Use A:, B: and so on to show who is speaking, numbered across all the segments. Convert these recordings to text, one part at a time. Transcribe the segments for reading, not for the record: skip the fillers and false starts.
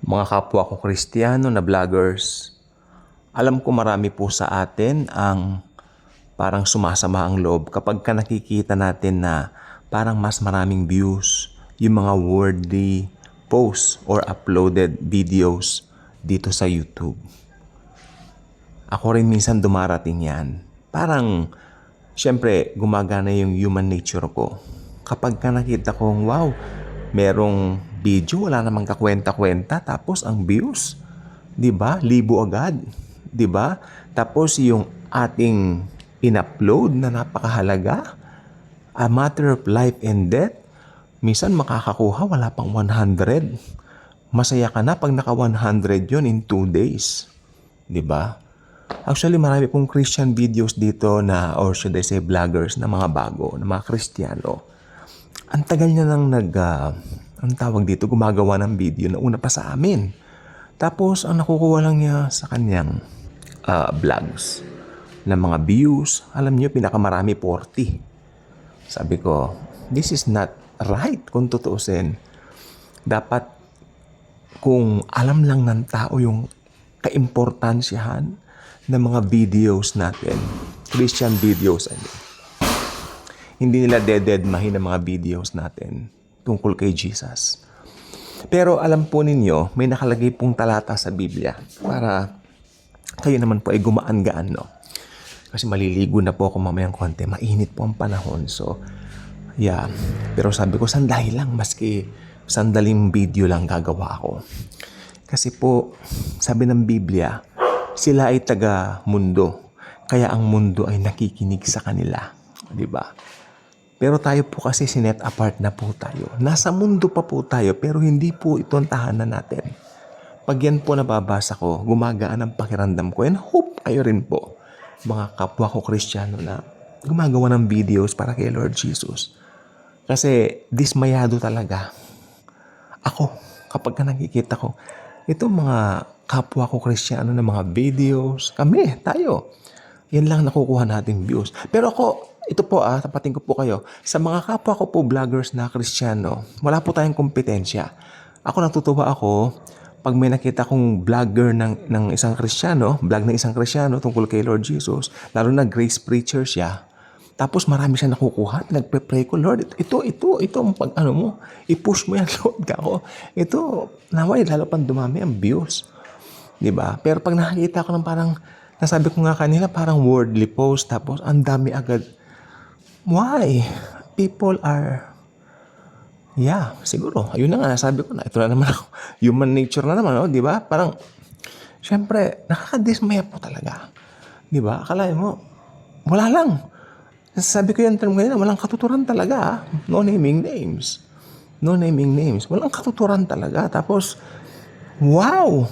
A: Mga kapwa ko Kristiyano na vloggers, alam ko marami po sa atin ang parang sumasama ang loob kapag nakikita natin na parang mas maraming views yung mga worldly posts or uploaded videos dito sa YouTube. Ako rin minsan dumarating yan. Parang, syempre, gumagana yung human nature ko. Kapag nakita kong, wow, merong video, wala namang kakwenta-kwenta, tapos ang views, di ba? Libo agad, di ba? Tapos yung ating in-upload na napakahalaga, a matter of life and death, minsan makakakuha, wala pang 100. Masaya ka na pag naka 100 yun in 2 days. Di ba? Actually, marami pong Christian videos dito na, or should I say vloggers na mga bago, na mga Kristiyano. Ang tagal niya nang ang tawag dito, gumagawa ng video na una pa sa amin. Tapos, ang nakukuha lang niya sa kanyang vlogs na mga views, alam niyo, pinakamarami 40. Sabi ko, this is not right kung tutuusin. Dapat, kung alam lang ng tao yung kaimportansyahan ng mga videos natin, Christian videos, hindi nila dededmahin ang mga videos natin tungkol kay Jesus. Pero alam po ninyo, may nakalagay pong talata sa Biblia para kayo naman po ay gumaan-gaan, no? Kasi maliligo na po ako mamayang konti. Mainit po ang panahon. So, yeah. Pero sabi ko, sandali lang. Maski sandaling video lang gagawa ako. Kasi po, sabi ng Biblia, sila ay taga-mundo. Kaya ang mundo ay nakikinig sa kanila. Diba? Pero tayo po kasi sinet apart na po tayo. Nasa mundo pa po tayo, pero hindi po ito ang tahanan natin. Pag yan po nababasa ko, gumagaan ang pakiramdam ko. And hope kayo rin po, mga kapwa ko Kristiyano na gumagawa ng videos para kay Lord Jesus. Kasi dismayado talaga ako kapag nakikita ko itong mga kapwa ko Kristiyano na mga videos, tayo. Yan lang nakukuha nating views. Pero ako, ito po tapatin ko po kayo, sa mga kapwa ko po vloggers na Kristiyano, wala po tayong kompetensya. Ako natutuwa ako, pag may nakita kong vlogger ng isang Kristiyano, vlog ng isang Kristiyano tungkol kay Lord Jesus, lalo na grace preacher siya, tapos marami siya nakukuha, nagpe-pray ko, Lord, ito, pag i-push mo yan, Lord, ako. Ito, naway, lalo pang dumami ang views. Diba? Pero pag nakikita ko ng parang, nasabi ko nga kanila, parang worldly post, tapos ang dami agad. Why? People are, siguro. Ayun na nga, sabi ko na, ito na naman ako. Human nature na naman, diba? Parang, syempre, nakakadismaya po talaga. Diba? Akalain mo, wala lang. Sabi ko yung term ngayon, walang katuturan talaga. No naming names. No naming names. Walang katuturan talaga. Tapos, wow!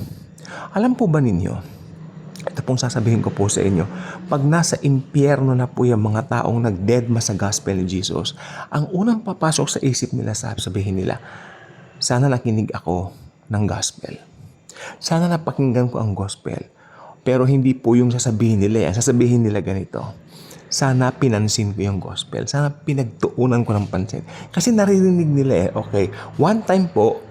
A: Alam po ba ninyo, ito pong sasabihin ko po sa inyo, pag nasa impyerno na po yung mga taong nagdedma sa gospel ni Jesus, ang unang papasok sa isip nila, sabihin nila, sana nakinig ako ng gospel. Sana napakinggan ko ang gospel. Pero hindi po yung sasabihin nila yan. Sasabihin nila ganito, sana pinansin ko yung gospel. Sana pinagtuunan ko ng pansin. Kasi naririnig nila okay. One time po,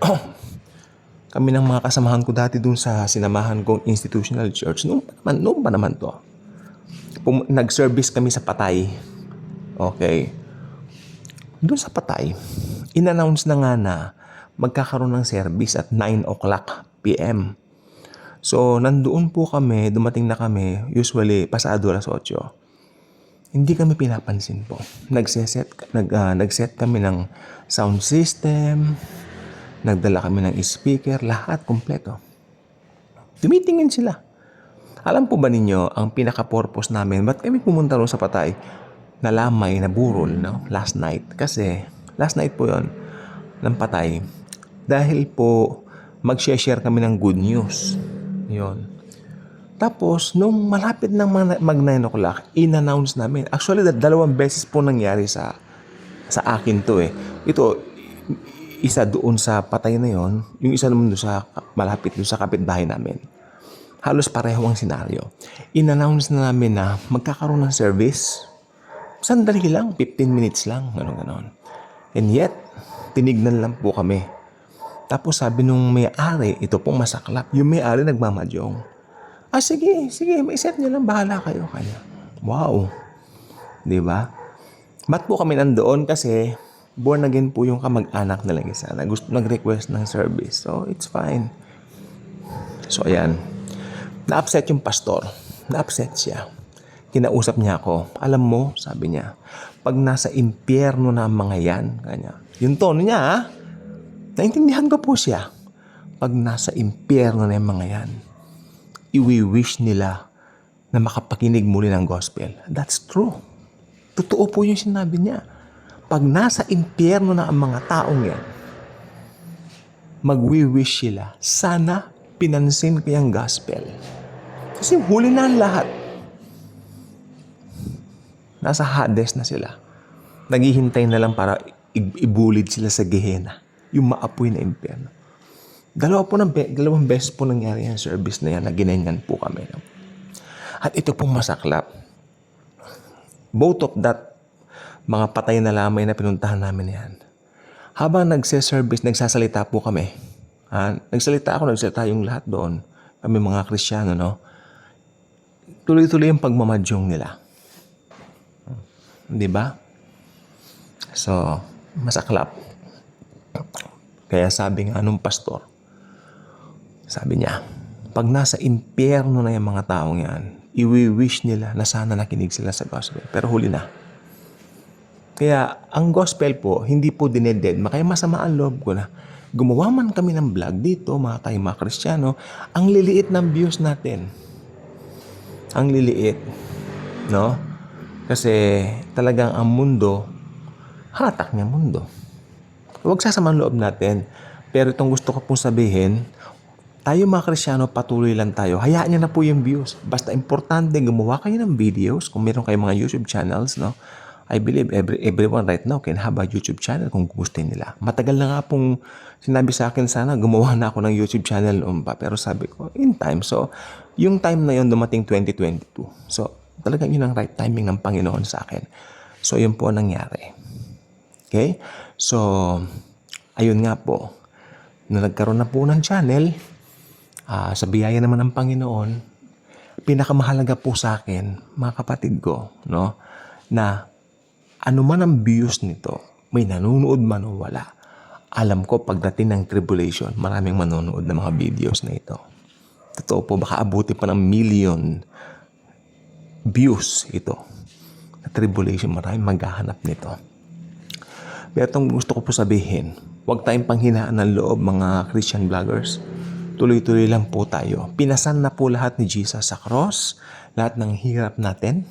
A: kami ng mga kasamahan ko dati dun sa sinamahan kong institutional church. Noong pa naman to. Nag-service kami sa Patay. Okay. Doon sa Patay, in-announce na nga na magkakaroon ng service at 9 o'clock p.m. So, nandoon po kami, dumating na kami, usually pasado alas 8. Hindi kami pinapansin po. Nag-set kami ng sound system, nagdala kami ng speaker, lahat kompleto. Tumitingin sila. Alam po ba ninyo, ang pinaka-purpose namin, ba't kami pumunta rin sa Patay, na lamay, na burol, last night? Kasi, last night po yon ng Patay. Dahil po, mag-share kami ng good news. Yon. Tapos, nung malapit ng mag 9 o'clock, in-announce namin. Actually, 2 beses po nangyari sa akin to Ito, isa doon sa Patay na yon, yung isa naman doon sa malapit doon sa kapitbahay namin. Halos pareho ang senaryo. In-announce na namin na magkakaroon ng service. Sandali lang, 15 minutes lang, gano'n. And yet, tinignan lang po kami Tapos sabi nung may-ari, ito pong masaklap, yung may-ari nagmamadyong. Sige, may set nyo lang, bahala kayo kanya. Wow. Di ba? Ba't po kami nandoon? Kasi born again po yung kamag-anak nilang isa na gusto nag-request ng service. So, it's fine. So, ayan. Na-upset yung pastor. Na-upset siya. Kinausap niya ako. Alam mo, sabi niya, pag nasa impyerno na ang mga yan, kanya. Yung tono niya, naintindihan ko po siya. Pag nasa impyerno na yung mga yan, iwi-wish nila na makapakinig muli ng gospel. That's true. Totoo po yung sinabi niya. Pag nasa impyerno na ang mga taong yan, magwi-wish sila, sana pinansin ko yung gospel. Kasi huli na ang lahat. Nasa Hades na sila. Naghihintay na lang para ibulid sila sa Gehenna. Yung maapoy na impyerno. Dalawang beses po nangyari yung service na yan na ginanyan po kami. At ito pong masaklap. Both of that, mga patay na lamay na pinuntahan namin yan. Habang nagse-service, nagsasalita po kami. Nagsalita yung lahat doon. Kami mga Kristiyano, no? Tuloy-tuloy yung pagmamadyong nila. Di ba? So, masaklap. Kaya sabi nga nung pastor, sabi niya, pag nasa impyerno na yung mga taong yan, iwi-wish nila na sana nakinig sila sa gospel. Pero huli na. Kaya ang gospel po, hindi po dineded. Kaya masama ang loob ko na gumawa man kami ng vlog dito, mga Kristiyano, ang liliit ng views natin. Ang liliit. No? Kasi talagang ang mundo, hatak niya mundo. Huwag sasamang loob natin. Pero itong gusto ko pong sabihin, tayo mga Kristiyano, patuloy lang tayo. Hayaan niyo na po yung views. Basta importante, gumawa kayo ng videos. Kung meron kayong mga YouTube channels, no? I believe everyone right now can have a YouTube channel kung gusto nila. Matagal na nga pong sinabi sa akin sana, gumawa na ako ng YouTube channel noon pa. Pero sabi ko, in time. So, yung time na yun dumating 2022. So, talagang yun ang right timing ng Panginoon sa akin. So, yun po ang nangyari. Okay? So, ayun nga po. Nung nagkaroon na po ng channel, sa biyaya naman ng Panginoon, pinakamahalaga po sa akin, mga kapatid ko, no, na ano man ang views nito, may nanonood man o wala, alam ko pagdating ng tribulation, maraming manonood ng mga videos na ito. Totoo po, baka abuti pa ng million views ito. Sa tribulation, maraming maghahanap nito. Pero itong gusto ko po sabihin, huwag tayong panghinaan ng loob, mga Christian vloggers. Tuloy-tuloy lang po tayo. Pinasan na po lahat ni Jesus sa cross, lahat ng hirap natin.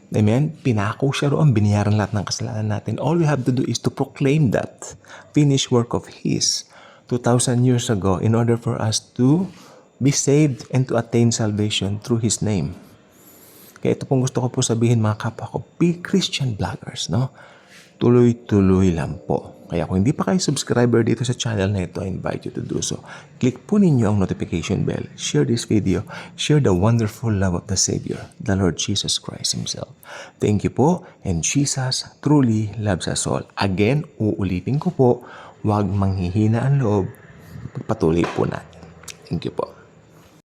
A: Amen? Pinako siya roon, binayaran lahat ng kasalanan natin. All we have to do is to proclaim that finished work of His 2,000 years ago in order for us to be saved and to attain salvation through His name. Kaya ito pong gusto ko po sabihin, mga kapwa ko, be Christian vloggers, no? Tuloy-tuloy lang po. Kaya kung hindi pa kayo subscriber dito sa channel na ito, I invite you to do so. Click po ninyo ang notification bell. Share this video. Share the wonderful love of the Savior, the Lord Jesus Christ Himself. Thank you po. And Jesus truly loves us all. Again, uulitin ko po, huwag manghihina ang loob. Pagpatuloy po natin. Thank you po.